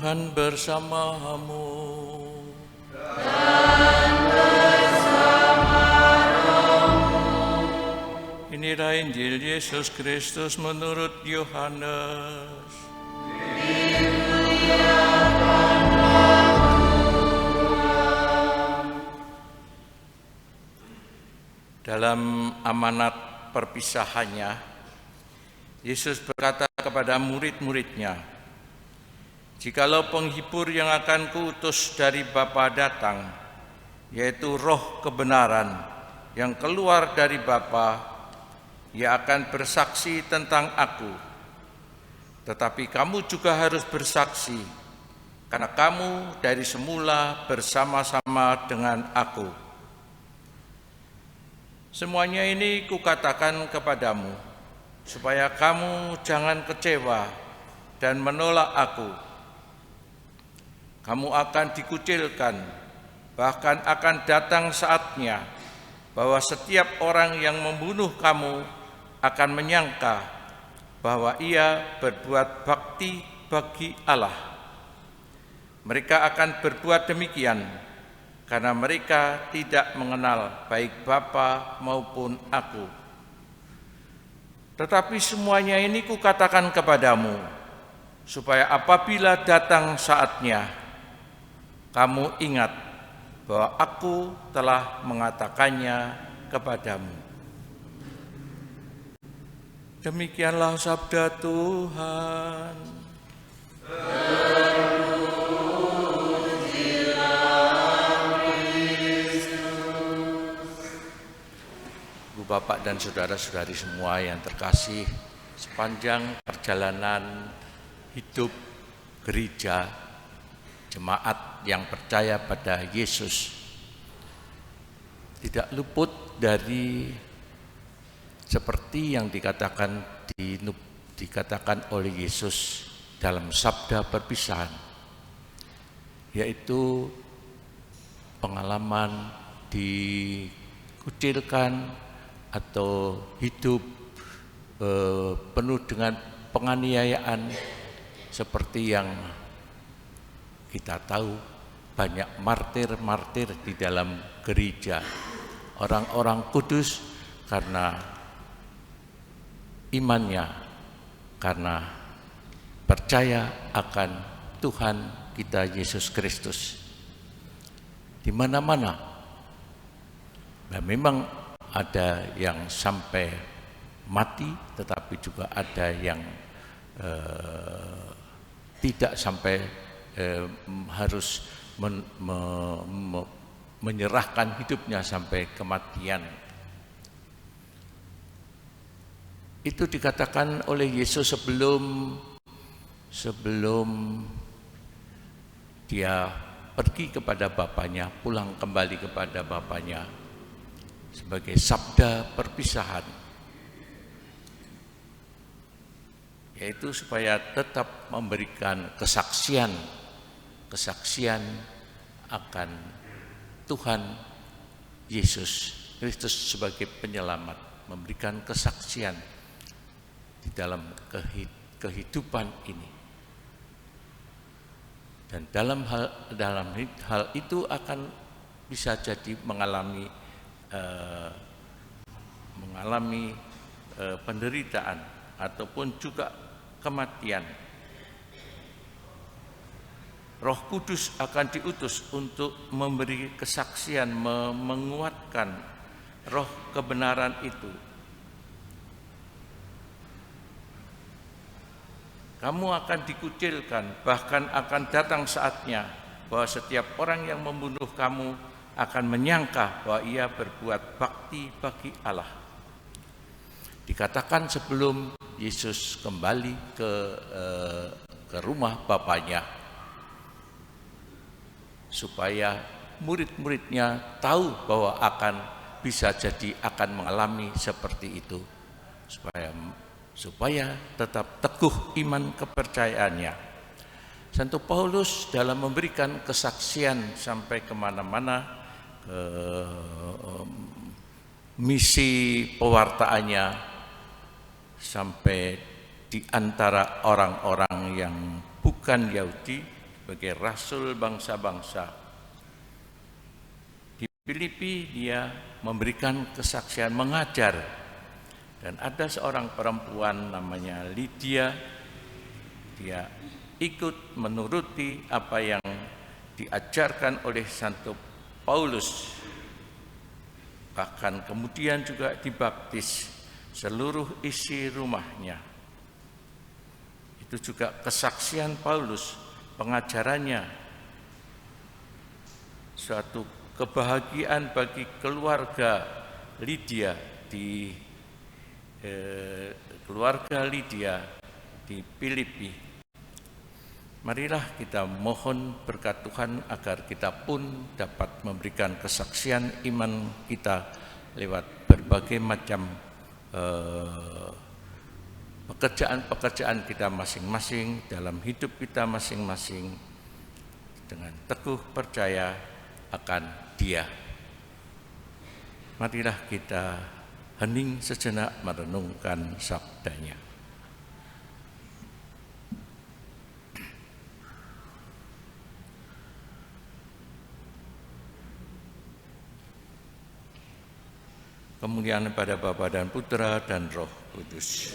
Tuhan bersamamu. Dan bersama rohmu. Inilah Injil Yesus Kristus menurut Yohanes. Dalam amanat perpisahannya, Yesus berkata kepada murid-muridnya, "Jikalau penghibur yang akan kuutus dari Bapa datang, yaitu Roh kebenaran yang keluar dari Bapa, Ia akan bersaksi tentang aku. Tetapi kamu juga harus bersaksi, karena kamu dari semula bersama-sama dengan aku. Semuanya ini kukatakan kepadamu, supaya kamu jangan kecewa dan menolak aku. Kamu akan dikucilkan, bahkan akan datang saatnya bahwa setiap orang yang membunuh kamu akan menyangka bahwa ia berbuat bakti bagi Allah. Mereka akan berbuat demikian karena mereka tidak mengenal baik Bapa maupun aku. Tetapi semuanya ini kukatakan kepadamu, supaya apabila datang saatnya, kamu ingat bahwa aku telah mengatakannya kepadamu." Demikianlah sabda Tuhan. Bapak dan saudara-saudari semua yang terkasih, sepanjang perjalanan hidup gereja, jemaat yang percaya pada Yesus tidak luput dari seperti yang dikatakan oleh Yesus dalam sabda perpisahan, yaitu pengalaman dikucilkan atau hidup penuh dengan penganiayaan, seperti yang kita tahu banyak martir-martir di dalam gereja, orang-orang kudus karena imannya, karena percaya akan Tuhan kita Yesus Kristus. Di mana-mana, dan memang ada yang sampai mati, tetapi juga ada yang tidak sampai harus menyerahkan hidupnya sampai kematian. Itu dikatakan oleh Yesus sebelum dia pergi kepada Bapanya, pulang kembali kepada Bapanya, sebagai sabda perpisahan, yaitu supaya tetap memberikan kesaksian akan Tuhan Yesus Kristus sebagai penyelamat, memberikan kesaksian di dalam kehidupan ini. Dan dalam hal itu akan bisa jadi mengalami penderitaan ataupun juga kematian. Roh Kudus akan diutus untuk memberi kesaksian, menguatkan roh kebenaran itu. Kamu akan dikucilkan, bahkan akan datang saatnya bahwa setiap orang yang membunuh kamu akan menyangka bahwa ia berbuat bakti bagi Allah. Dikatakan sebelum Yesus kembali ke rumah Bapanya, supaya murid-muridnya tahu bahwa bisa jadi akan mengalami seperti itu, supaya tetap teguh iman kepercayaannya. Santo Paulus dalam memberikan kesaksian sampai kemana-mana, misi pewartaannya sampai di antara orang-orang yang bukan Yahudi, sebagai rasul bangsa-bangsa. Di Filipi dia memberikan kesaksian, mengajar. Dan ada seorang perempuan namanya Lydia, dia ikut menuruti apa yang diajarkan oleh Santo Paulus. Bahkan kemudian juga dibaptis seluruh isi rumahnya. Itu juga kesaksian Paulus, pengajarannya. Suatu kebahagiaan bagi keluarga Lydia di Filipi. Marilah kita mohon berkat Tuhan agar kita pun dapat memberikan kesaksian iman kita lewat berbagai macam pekerjaan-pekerjaan kita masing-masing, dalam hidup kita masing-masing, dengan teguh percaya akan Dia. Marilah kita hening sejenak merenungkan sabdanya. Kemuliaan pada Bapa dan Putra dan Roh Kudus.